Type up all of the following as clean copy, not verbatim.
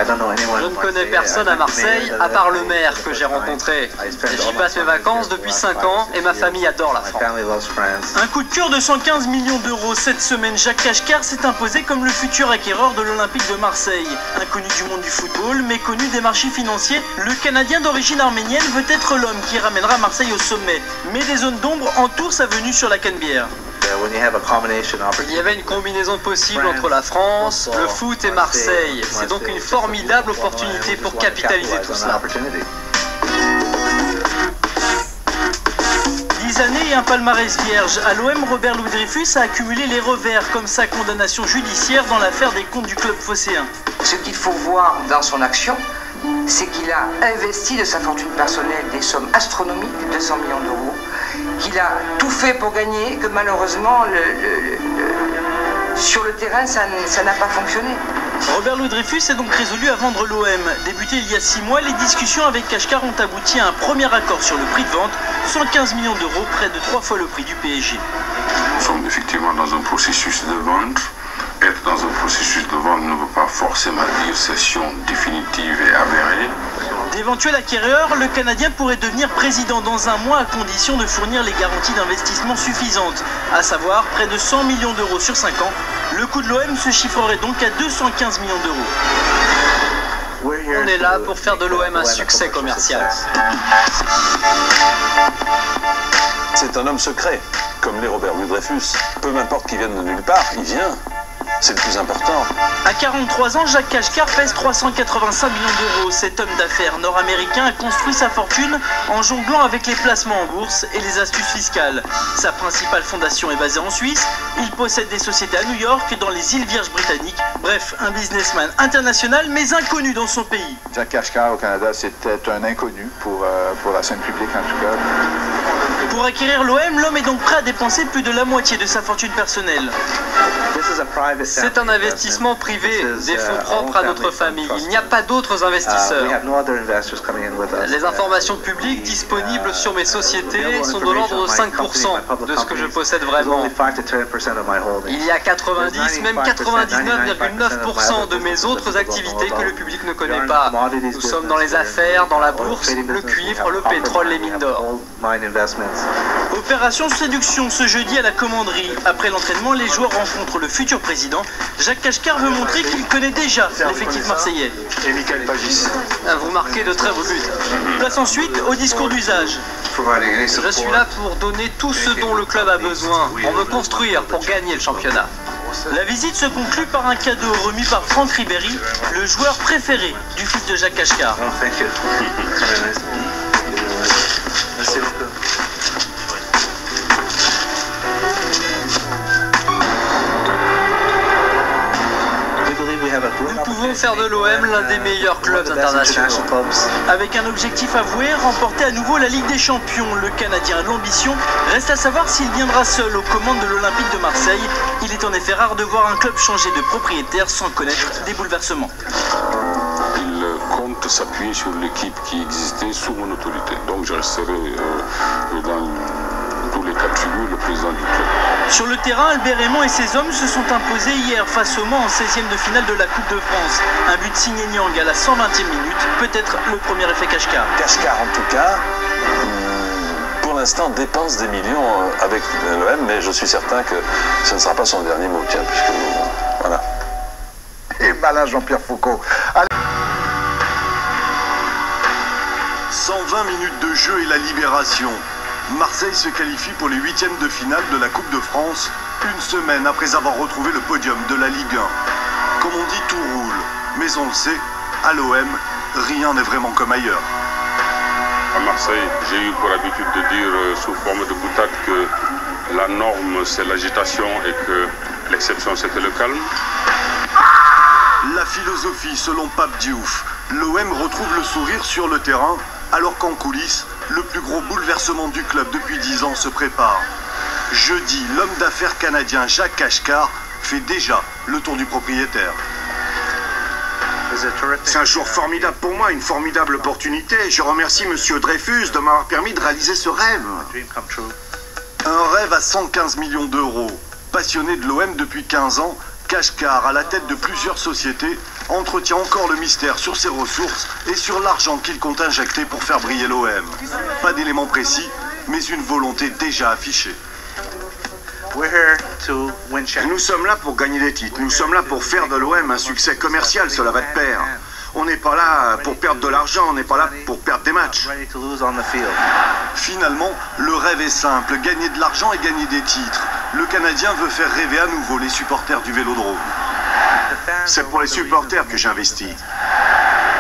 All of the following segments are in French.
Je ne connais personne à Marseille, à part le maire que j'ai rencontré. J'y passe mes vacances depuis 5 ans et ma famille adore la France. Un coup de cœur de 115 millions d'euros cette semaine. Jacques Cachecar s'est imposé comme le futur acquéreur de l'Olympique de Marseille. Inconnu du monde du football, mais connu des marchés financiers, le Canadien d'origine arménienne veut être l'homme qui ramènera Marseille au sommet. Mais des zones d'ombre entourent sa venue sur la Canebière. Il y avait une combinaison possible entre la France, le foot et Marseille. C'est donc une formidable opportunité pour capitaliser tout cela. 10 années et un palmarès vierge. À l'OM, Robert Louis Dreyfus a accumulé les revers, comme sa condamnation judiciaire dans l'affaire des comptes du club phocéen. Ce qu'il faut voir dans son action, c'est qu'il a investi de sa fortune personnelle des sommes astronomiques, 200 millions d'euros, qu'il a tout fait pour gagner, que malheureusement, sur le terrain, ça n'a pas fonctionné. Robert Louis Dreyfus est donc résolu à vendre l'OM. Débuté il y a 6 mois, les discussions avec Cachecar ont abouti à un premier accord sur le prix de vente, 115 millions d'euros, près de 3 fois le prix du PSG. Nous sommes effectivement dans un processus de vente. Être dans un processus de vente ne veut pas forcément dire cession définitive et avérée. D'éventuels acquéreurs, le Canadien pourrait devenir président dans un mois à condition de fournir les garanties d'investissement suffisantes, à savoir près de 100 millions d'euros sur 5 ans. Le coût de l'OM se chiffrerait donc à 215 millions d'euros. On est là pour faire de l'OM un succès commercial. C'est un homme secret, comme l'est Robert Louis Dreyfus. Peu m'importe qu'il vienne de nulle part, il vient. C'est le plus important. À 43 ans, Jacques Cachecar pèse 385 millions d'euros. Cet homme d'affaires nord-américain a construit sa fortune en jonglant avec les placements en bourse et les astuces fiscales. Sa principale fondation est basée en Suisse. Il possède des sociétés à New York et dans les îles Vierges britanniques. Bref, un businessman international mais inconnu dans son pays. Jacques Cachecar au Canada, c'était un inconnu pour la scène publique en tout cas. Pour acquérir l'OM, l'homme est donc prêt à dépenser plus de la moitié de sa fortune personnelle. C'est un investissement privé, des fonds propres à notre famille. Il n'y a pas d'autres investisseurs. Les informations publiques disponibles sur mes sociétés sont de l'ordre de 5% de ce que je possède vraiment. Il y a 90, même 99,9% de mes autres activités que le public ne connaît pas. Nous sommes dans les affaires, dans la bourse, le cuivre, le pétrole, les mines d'or. Opération séduction ce jeudi à la commanderie. Après l'entraînement, les joueurs rencontrent le futur président. Jacques Cachecar veut montrer qu'il connaît déjà l'effectif marseillais. Et Michael Pagis. Vous marquez de très beaux buts. Place ensuite au discours d'usage. Je suis là pour donner tout ce dont le club a besoin, pour me construire, pour gagner le championnat. La visite se conclut par un cadeau remis par Franck Ribéry, le joueur préféré du fils de Jacques Cachecar. Merci beaucoup. Nous pouvons faire de l'OM l'un des meilleurs clubs internationaux. Avec un objectif avoué, remporter à nouveau la Ligue des Champions, le Canadien a de l'ambition. Reste à savoir s'il viendra seul aux commandes de l'Olympique de Marseille. Il est en effet rare de voir un club changer de propriétaire sans connaître des bouleversements. Il compte s'appuyer sur l'équipe qui existait sous mon autorité. Donc je resterai dans tous les cas de figure le président du club. Sur le terrain, Albert Raymond et ses hommes se sont imposés hier face au Mans en 16e de finale de la Coupe de France. Un but signé Nyang à la 120e minute, peut-être le premier effet Cachecar. Cachecar en tout cas, pour l'instant dépense des millions avec l'OM, mais je suis certain que ce ne sera pas son dernier mot, tiens, puisque voilà. Et malin Jean-Pierre Foucault. 120 minutes de jeu et la libération. Marseille se qualifie pour les 8e de finale de la Coupe de France, une semaine après avoir retrouvé le podium de la Ligue 1. Comme on dit, tout roule. Mais on le sait, à l'OM, rien n'est vraiment comme ailleurs. À Marseille, j'ai eu pour habitude de dire sous forme de boutade que la norme c'est l'agitation et que l'exception c'était le calme. La philosophie selon Pape Diouf. L'OM retrouve le sourire sur le terrain, alors qu'en coulisses, le plus gros bouleversement du club depuis 10 ans se prépare. Jeudi, l'homme d'affaires canadien Jacques Cachecar fait déjà le tour du propriétaire. C'est un jour formidable pour moi, une formidable opportunité. Je remercie Monsieur Dreyfus de m'avoir permis de réaliser ce rêve. Un rêve à 115 millions d'euros. Passionné de l'OM depuis 15 ans, Cachecar, à la tête de plusieurs sociétés, entretient encore le mystère sur ses ressources et sur l'argent qu'il compte injecter pour faire briller l'OM. Pas d'éléments précis, mais une volonté déjà affichée. Nous sommes là pour gagner des titres, nous sommes là pour faire de l'OM un succès commercial, cela va de pair. On n'est pas là pour perdre de l'argent, on n'est pas là pour perdre des matchs. Finalement, le rêve est simple, gagner de l'argent et gagner des titres. Le Canadien veut faire rêver à nouveau les supporters du Vélodrome. C'est pour les supporters que j'investis.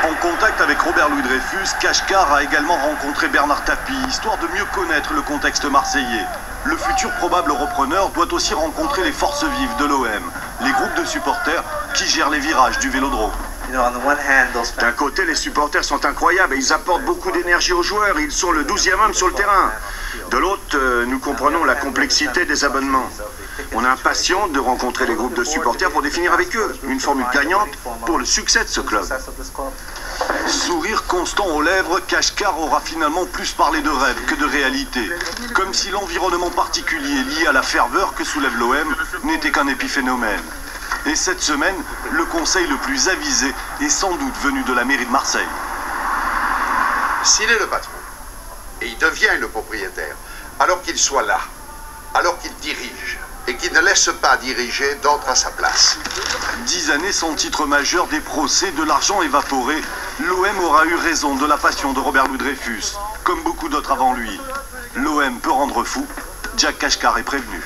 En contact avec Robert Louis Dreyfus, Kashkar a également rencontré Bernard Tapie, histoire de mieux connaître le contexte marseillais. Le futur probable repreneur doit aussi rencontrer les forces vives de l'OM, les groupes de supporters qui gèrent les virages du Vélodrome. D'un côté, les supporters sont incroyables et ils apportent beaucoup d'énergie aux joueurs. Ils sont le 12e homme sur le terrain. De l'autre, nous comprenons la complexité des abonnements. On est impatient de rencontrer les groupes de supporters pour définir avec eux une formule gagnante pour le succès de ce club. Sourire constant aux lèvres, Kashkar aura finalement plus parlé de rêve que de réalité. Comme si l'environnement particulier lié à la ferveur que soulève l'OM n'était qu'un épiphénomène. Et cette semaine, le conseil le plus avisé est sans doute venu de la mairie de Marseille. S'il est le patron, et il devient le propriétaire, alors qu'il soit là, alors qu'il dirige, et qu'il ne laisse pas diriger d'autres à sa place. 10 années sans titre majeur, des procès, de l'argent évaporé, l'OM aura eu raison de la passion de Robert Louis Dreyfus, comme beaucoup d'autres avant lui. L'OM peut rendre fou, Jack Kashkar est prévenu.